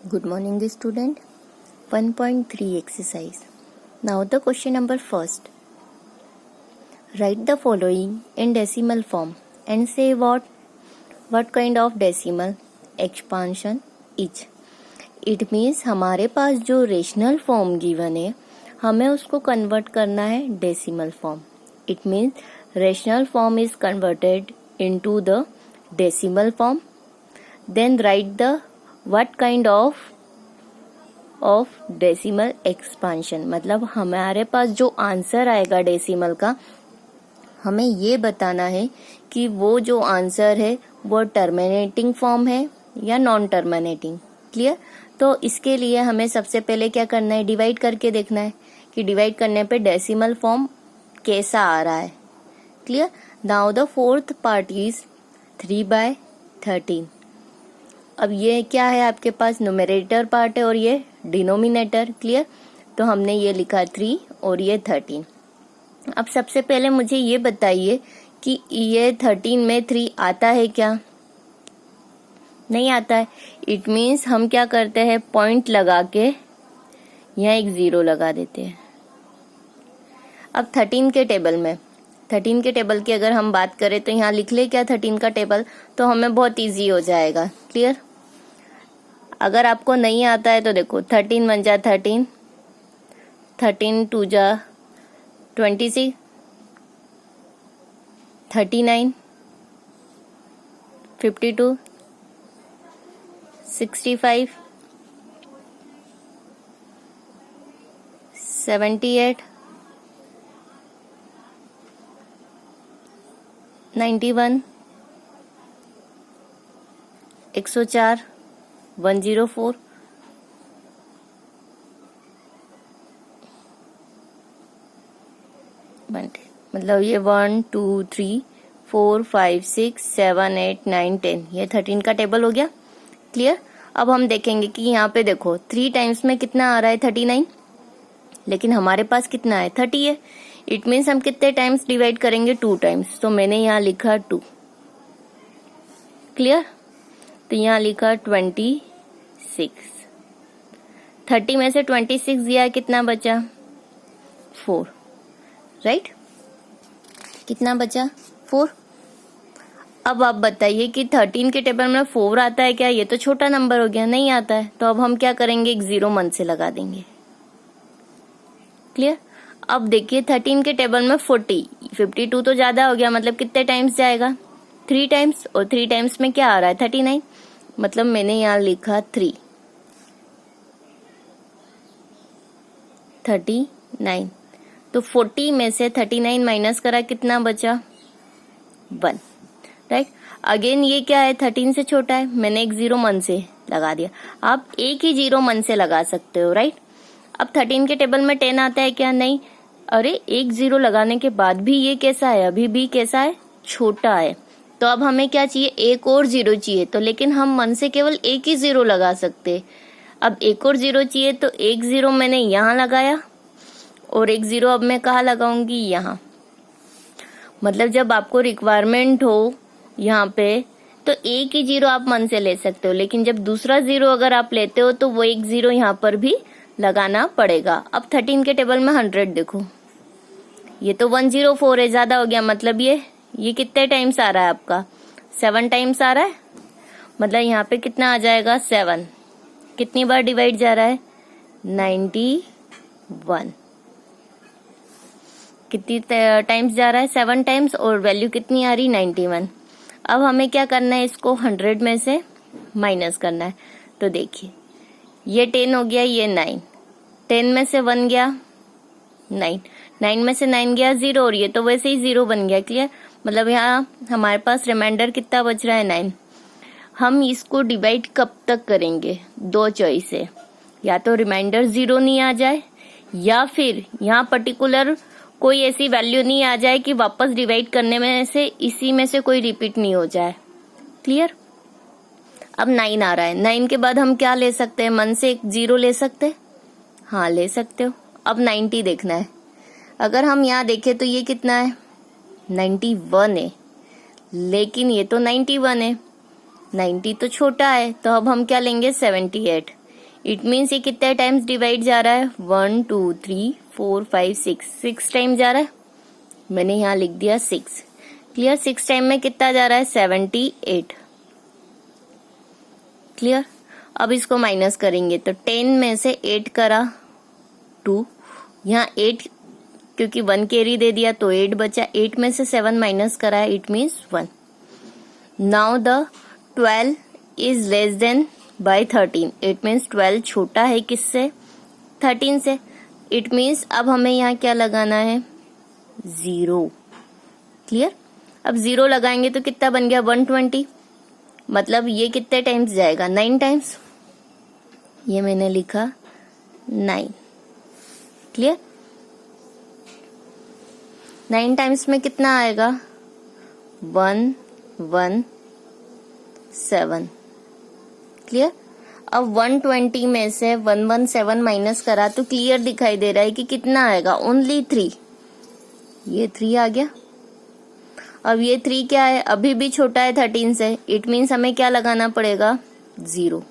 Good morning, student. 1.3 exercise. Now the question number first. Write the following in decimal form and say what kind of decimal expansion is. It means हमारे पास जो rational form given है हमें उसको convert करना है decimal form. It means rational form is converted into the decimal form. Then write the what kind of decimal expansion. मतलब हमारे पास जो आंसर आएगा डेसिमल का हमें ये बताना है कि वो जो आंसर है वो टर्मिनेटिंग फॉर्म है या नॉन टर्मिनेटिंग. क्लियर. तो इसके लिए हमें सबसे पहले क्या करना है, डिवाइड करके देखना है कि डिवाइड करने पे डेसिमल फॉर्म कैसा आ रहा है. Clear. Now the fourth part is 3/13. अब ये क्या है, आपके पास न्यूमरेटर पार्ट है और ये डिनोमिनेटर. क्लियर. तो हमने ये लिखा 3 और ये 13. अब सबसे पहले मुझे ये बताइए कि ये 13 में 3 आता है क्या? नहीं आता है. इट मीन्स हम क्या करते हैं, पॉइंट लगा के यहाँ एक 0 लगा देते हैं. अब 13 के टेबल की अगर हम बात करें तो यहाँ लिख ले क्या 13 का टेबल, तो हमें बहुत इजी हो जाएगा. क्लियर. अगर आपको नहीं आता है तो देखो 13 1 जा 13, 13 2 जा 26, 39, 52, 65, 78, 91, 104, 104, मतलब ये 1 2 3 4 5 6 7 8 9 10 ये 13 का टेबल हो गया. क्लियर. अब हम देखेंगे कि यहाँ पे देखो 3 टाइम्स में कितना आ रहा है 39, लेकिन हमारे पास कितना है 30 है. इट मीन्स हम कितने टाइम्स डिवाइड करेंगे 2 टाइम्स. तो मैंने यहाँ लिखा 2. क्लियर. तो यहाँ लिखा 26. 30 में से 26 दिया, कितना बचा 4. राइट. कितना बचा 4. अब आप बताइए कि 13 के टेबल में 4 आता है क्या? ये तो छोटा नंबर हो गया, नहीं आता है. तो अब हम क्या करेंगे, एक 0 मन से लगा देंगे. क्लियर. अब देखिए 13 के टेबल में 52 तो ज्यादा हो गया, मतलब कितने टाइम्स जाएगा 3 टाइम्स. और 3 टाइम्स में क्या आ रहा है 39, मतलब मैंने यहाँ लिखा 3. 39. तो 40 में से 39 माइनस करा, कितना बचा 1. राइट. अगेन ये क्या है 13 से छोटा है, मैंने एक 0 मन से लगा दिया. आप एक ही 0 मन से लगा सकते हो. राइट. अब 13 के टेबल में 10 आता है क्या? नहीं. अरे एक 0 लगाने के बाद भी ये कैसा है, अभी भी कैसा है, छोटा है. तो अब हमें क्या चाहिए, एक और 0 चाहिए. तो लेकिन हम मन से केवल एक ही 0 लगा सकते. अब एक और 0 चाहिए, तो एक 0 मैंने यहाँ लगाया और एक 0 अब मैं कहाँ लगाऊंगी, यहाँ. मतलब जब आपको रिक्वायरमेंट हो यहाँ पे तो एक ही 0 आप मन से ले सकते हो, लेकिन जब दूसरा 0 अगर आप लेते हो तो वो एक 0 यहाँ पर भी लगाना पड़ेगा. अब 13 के टेबल में 100 देखो, ये तो 104 है, ज्यादा हो गया. मतलब ये कितने टाइम्स आ रहा है आपका 7 टाइम्स आ रहा है. मतलब यहाँ पे कितना आ जाएगा 7. कितनी बार डिवाइड जा रहा है 91. कितनी टाइम्स जा रहा है 7 टाइम्स, और वैल्यू कितनी आ रही 91. अब हमें क्या करना है, इसको 100 में से माइनस करना है. तो देखिए ये 10 हो गया, ये 9. 10 में से 1 गया 9, 9 में से 9 गया 0, और ये तो वैसे ही 0 बन गया. क्लियर. मतलब यहाँ हमारे पास रिमाइंडर कितना बच रहा है 9. हम इसको डिवाइड कब तक करेंगे, 2 चॉइस है. या तो रिमाइंडर 0 नहीं आ जाए, या फिर यहाँ पर्टिकुलर कोई ऐसी वैल्यू नहीं आ जाए कि वापस डिवाइड करने में से इसी में से कोई रिपीट नहीं हो जाए. क्लियर. अब 9 आ रहा है, 9 के बाद हम क्या ले सकते हैं, मन से एक 0 ले सकते. हाँ ले सकते हो. अब 90 देखना है. अगर हम यहाँ देखें तो ये कितना है 91 है, लेकिन ये तो 91 है. 90 तो छोटा है, तो अब हम क्या लेंगे 78. इट मीन्स ये कितने टाइम्स डिवाइड जा रहा है, 1 2 3 4 5 6 टाइम जा रहा है। मैंने यहाँ लिख दिया 6। क्लियर। 6 टाइम में कितना जा रहा है, 78। क्लियर। अब इसको माइनस करेंगे तो 10 में से 8 करा 2, यहाँ 8 क्योंकि 1 कैरी दे दिया तो 8 बचा, 8 में से 7 माइनस करा है, it means 1। Now the 12 is less than by 13, it means 12 छोटा है किससे, 13 से। इट मीन्स अब हमें यहाँ क्या लगाना है, 0। क्लियर। अब 0 लगाएंगे तो कितना बन गया, 120। मतलब ये कितने टाइम्स जाएगा, 9 टाइम्स। ये मैंने लिखा 9। क्लियर। 9 टाइम्स में कितना आएगा, 117। क्लियर। अब 120 में से 117 माइनस करा तो क्लियर दिखाई दे रहा है कि कितना आएगा, ओनली 3। ये 3 आ गया। अब ये 3 क्या है, अभी भी छोटा है 13 से, इट मीन्स हमें क्या लगाना पड़ेगा, 0।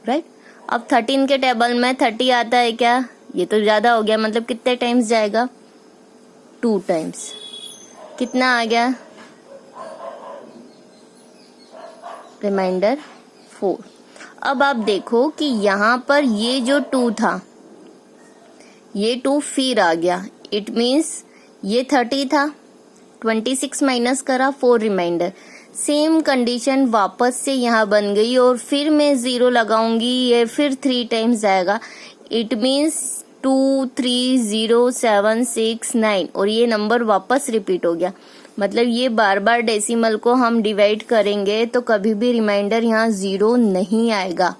राइट। अब 13 के टेबल में 30 आता है क्या, ये तो ज्यादा हो गया, मतलब कितने टाइम्स जाएगा, 2 टाइम्स। कितना आ गया, रिमाइंडर 4। अब आप देखो कि यहाँ पर ये जो 2 था, ये 2 फिर आ गया, इट मीन्स ये 30 था, 26 माइनस करा, 4 रिमाइंडर। सेम कंडीशन वापस से यहाँ बन गई और फिर मैं 0 लगाऊंगी, ये फिर 3 टाइम्स आएगा, इट मीन्स 2 3 0 7 6 9, और ये नंबर वापस रिपीट हो गया। मतलब ये बार बार डेसिमल को हम डिवाइड करेंगे तो कभी भी रिमाइंडर यहाँ 0 नहीं आएगा,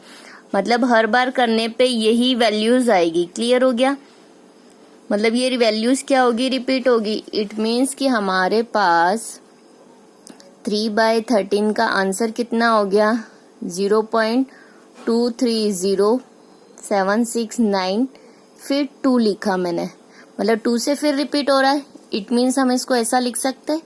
मतलब हर बार करने पे यही वैल्यूज आएगी। क्लियर हो गया। मतलब ये वैल्यूज क्या होगी, रिपीट होगी। इट मीन्स कि हमारे पास 3/13 का आंसर कितना हो गया, 0.230769, फिर 2 लिखा मैंने, मतलब 2 से फिर रिपीट हो रहा है। इट मीन्स हम इसको ऐसा लिख सकते हैं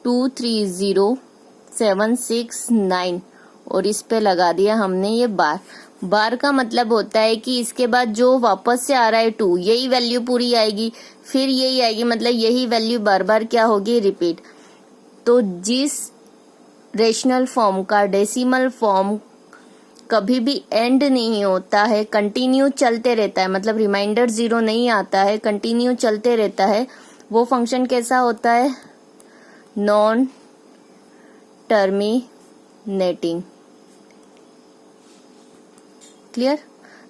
230769, और इस पे लगा दिया हमने ये बार। बार का मतलब होता है कि इसके बाद जो वापस से आ रहा है 2, यही वैल्यू पूरी आएगी, फिर यही आएगी, मतलब यही वैल्यू बार बार क्या होगी, रिपीट। तो जिस रेशनल फॉर्म का डेसिमल फॉर्म कभी भी एंड नहीं होता है, कंटिन्यू चलते रहता है, मतलब रिमाइंडर 0 नहीं आता है, कंटिन्यू चलते रहता है, वो फंक्शन कैसा होता है, non terminating. Clear.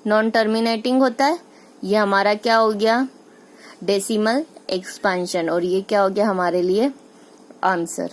Non terminating होता है। ये हमारा क्या हो गया, डेसिमल एक्सपेंशन, और ये क्या हो गया हमारे लिए आंसर।